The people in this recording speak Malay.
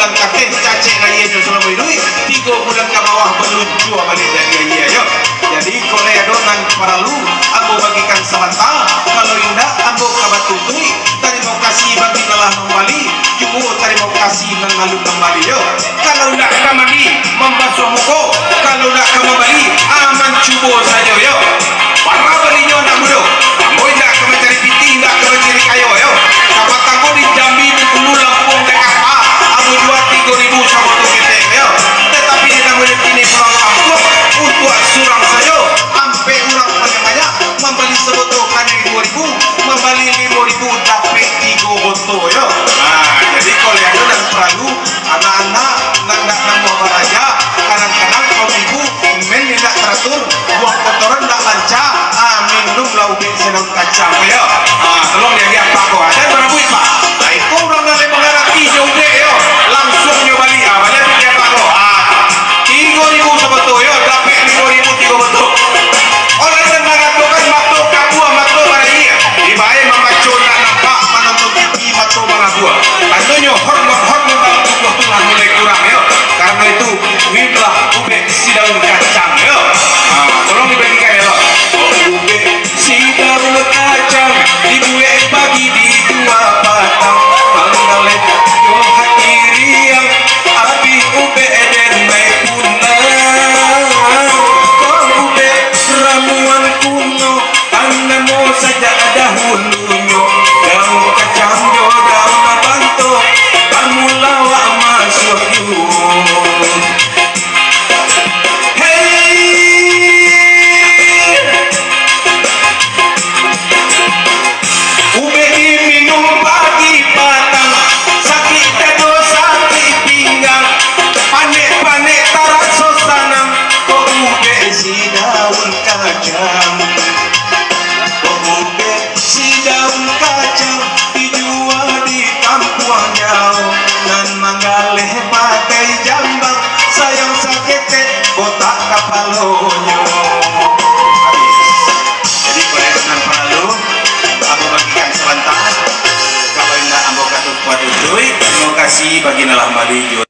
bulan kakek cacek raya nyo selama ini 3 bulan ke bawah melucu balik jadi raya yo. Jadi koledo nan paralu ambo bagikan sebentar, kalau indah ambo kabat tutui. Terima kasih bagi telah kembali, juga terima kasih nan lalu kembali yo. Kalau nak kembali membasuh muka, kalau nak kembali aman cubo saja yo. Para belinya nak mudo, ambo nak mencari piti, nak mencari kayu yo. Kabat aku di Jambi, Bengkulu, Lampung, Jakarta, ambo jual 3.000 sama tu ketek yo. Tetapi kita boleh kini pulang kampung untuk surang saja. Sampai orang banyak-banyak membeli sebotol kanya 2.000, membeli 5.000 dapat 3 botol yo. Jadi kalau ada dan perlu anak-anak nak mau belajar, kadang-kadang kaum ibu men tidak teratur, buang kotoran tak lancar, minum lauk senang kacang yo. Tolong dia apa kok ada berapa pak? Itu orang dari mengerti jauh yo, langsung nyobali balik dia apa kok? 3.000 sebotol yo, dapat 5.000 3 botol. Orang yang mengatakan makhluk kabua makhluk baraya dibayar membaca nak nampak menonton TV makhluk mengabua. Katanya hormon dalam tubuh Tuhan mulai kurang yo. Karena itu minumlah ube si daun kacang yo. Tolong dibagikan ya lo. Ube si daun kacang dibuat pagi di 2 batang. Manggalet yo hati riang api ube eden naik punah. Ube ramuan kuno tanamo saja dahulunya. Daun kacang yo daun banto kamu lawa masuk yuk. Hey, ube diminum pagi patang, sakit dado sakit pinggang, panik-panik taraso sanang. Kok ube si daun kacang, kok ube si daun kacang dijual di kampung jauh nan manggaleh pakai jambang sayang sakete botak kapalonyo. Jadi boleh dengan perlu aku bagikan sebentar, kalau tidak ambo katut kuat utui. Terima kasih bagi nalah mali.